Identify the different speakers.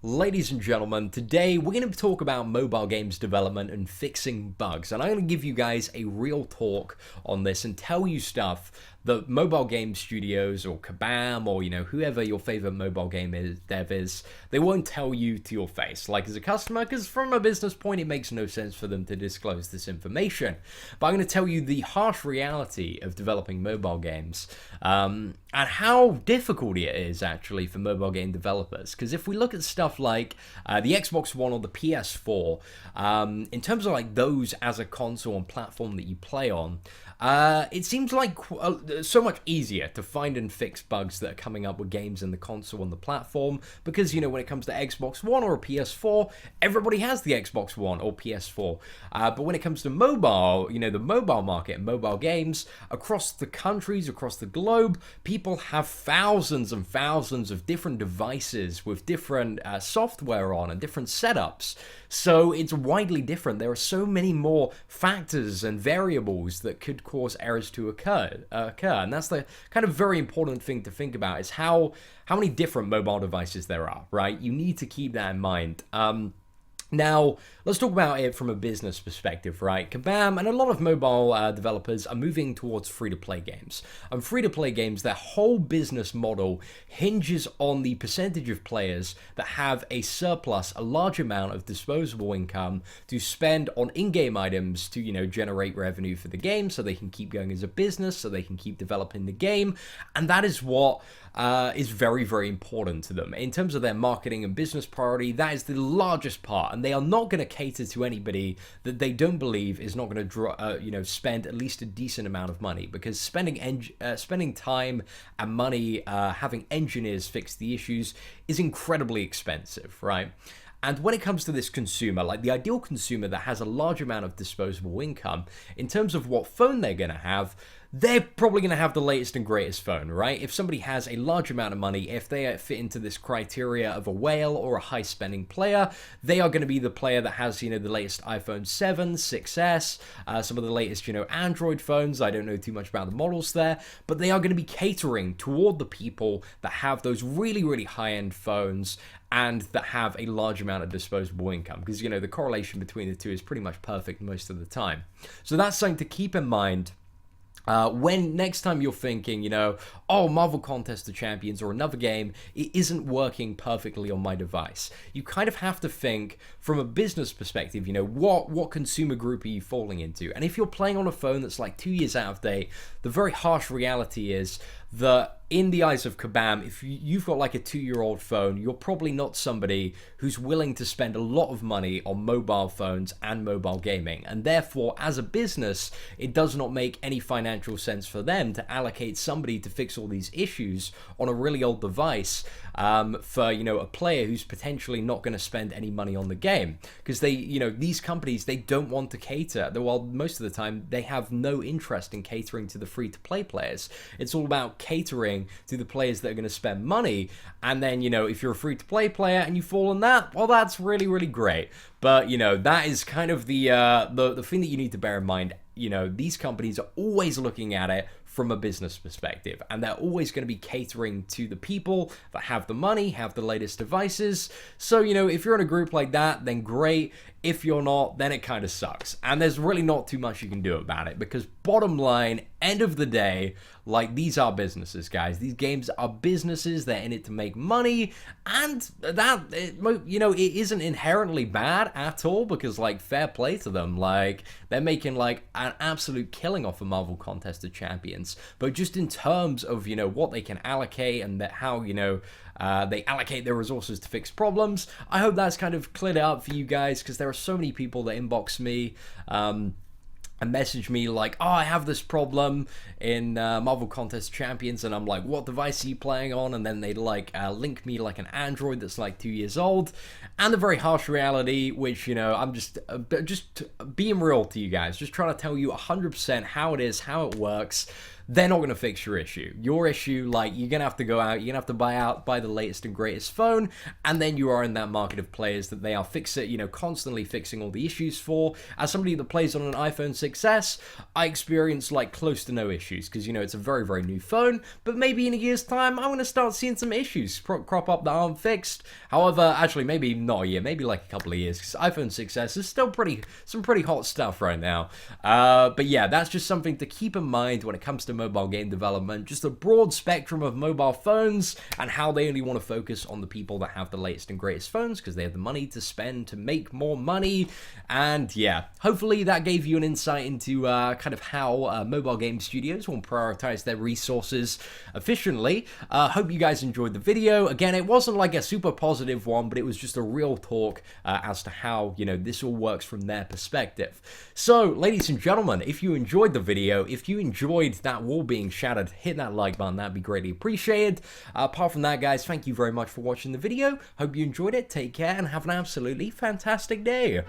Speaker 1: Ladies and gentlemen, today we're going to talk about mobile games development and fixing bugs, and I'm going to give you guys a real talk on this and tell you stuff that mobile game studios or Kabam or whoever your favorite mobile game dev is, they won't tell you to your face, like as a customer, because from a business point it makes no sense for them to disclose this information. But I'm going to tell you the harsh reality of developing mobile games, and how difficult it is actually for mobile game developers. Because if we look at stuff like the Xbox One or the PS4, in terms of like those as a console and platform that you play on, it seems like so much easier to find and fix bugs that are coming up with games in the console and the platform, because when it comes to Xbox One or a PS4, everybody has the Xbox One or PS4. But when it comes to mobile, the mobile market and mobile games across the countries, across the globe, people have thousands and thousands of different devices with different software on and different setups. So it's widely different. There are so many more factors and variables that could cause errors to occur. And that's the kind of very important thing to think about, is how many different mobile devices there are, right? You need to keep that in mind. Now, let's talk about it from a business perspective, right? Kabam and a lot of mobile developers are moving towards free-to-play games. And free-to-play games, their whole business model hinges on the percentage of players that have a surplus, a large amount of disposable income to spend on in-game items to, generate revenue for the game so they can keep going as a business, so they can keep developing the game. And that is what is very, very important to them. In terms of their marketing and business priority, that is the largest part. And they are not going to cater to anybody that they don't believe is not going to, spend at least a decent amount of money, because spending time and money having engineers fix the issues is incredibly expensive, right? And when it comes to this consumer, like the ideal consumer that has a large amount of disposable income, in terms of what phone they're going to have, they're probably going to have the latest and greatest phone, right? If somebody has a large amount of money, if they fit into this criteria of a whale or a high-spending player, they are going to be the player that has, the latest iPhone 7, 6S, some of the latest, Android phones. I don't know too much about the models there, but they are going to be catering toward the people that have those really, really high-end phones and that have a large amount of disposable income, because, the correlation between the two is pretty much perfect most of the time. So that's something to keep in mind. When next time you're thinking, oh, Marvel Contest of Champions or another game, it isn't working perfectly on my device. You kind of have to think from a business perspective, what consumer group are you falling into? And if you're playing on a phone that's like 2 years out of date, the very harsh reality is that in the eyes of Kabam, if you've got like a 2-year-old phone, you're probably not somebody who's willing to spend a lot of money on mobile phones and mobile gaming. And therefore, as a business, it does not make any financial sense for them to allocate somebody to fix all these issues on a really old device for, a player who's potentially not going to spend any money on the game. Because these companies, they don't want to cater. Well, most of the time, they have no interest in catering to the free-to-play players. It's all about catering to the players that are going to spend money. And then, if you're a free-to-play player and you fall in that, well, that's really, really great. But, that is kind of the thing that you need to bear in mind. These companies are always looking at it from a business perspective, and they're always going to be catering to the people that have the money, have the latest devices. So, if you're in a group like that, then great. If you're not, then it kind of sucks. And there's really not too much you can do about it, because bottom line, end of the day, like, these are businesses, guys. These games are businesses. They're in it to make money, and that, it isn't inherently bad at all, because, like, fair play to them. Like, they're making, like, an absolute killing off of Marvel Contest of Champions. But just in terms of, what they can allocate and how, they allocate their resources to fix problems, I hope that's kind of cleared up for you guys, because there are so many people that inbox me and message me like, oh, I have this problem in Marvel Contest Champions, and I'm like, what device are you playing on? And then they link me like an Android that's like 2 years old. And the very harsh reality, which, I'm just being real to you guys, just trying to tell you 100% how it is, how it works. they're not going to fix your issue. Your issue, like, you're going to have to go out, you're going to have to buy the latest and greatest phone, and then you are in that market of players that they are constantly fixing all the issues for. As somebody that plays on an iPhone 6s, I experience like close to no issues because, it's a very, very new phone, but maybe in a year's time, I'm going to start seeing some issues crop up that aren't fixed. However, actually, maybe not a year, maybe like a couple of years, because iPhone 6s is still some pretty hot stuff right now. But yeah, that's just something to keep in mind when it comes to mobile game development, just a broad spectrum of mobile phones and how they only want to focus on the people that have the latest and greatest phones because they have the money to spend to make more money. And yeah, hopefully that gave you an insight into kind of how mobile game studios will prioritize their resources efficiently. Hope you guys enjoyed the video. Again, it wasn't like a super positive one, but it was just a real talk as to how, this all works from their perspective. So, ladies and gentlemen, if you enjoyed the video, if you enjoyed that wall being shattered, hit that like button, that'd be greatly appreciated. Apart from that, guys, thank you very much for watching the video. Hope you enjoyed it, take care, and have an absolutely fantastic day.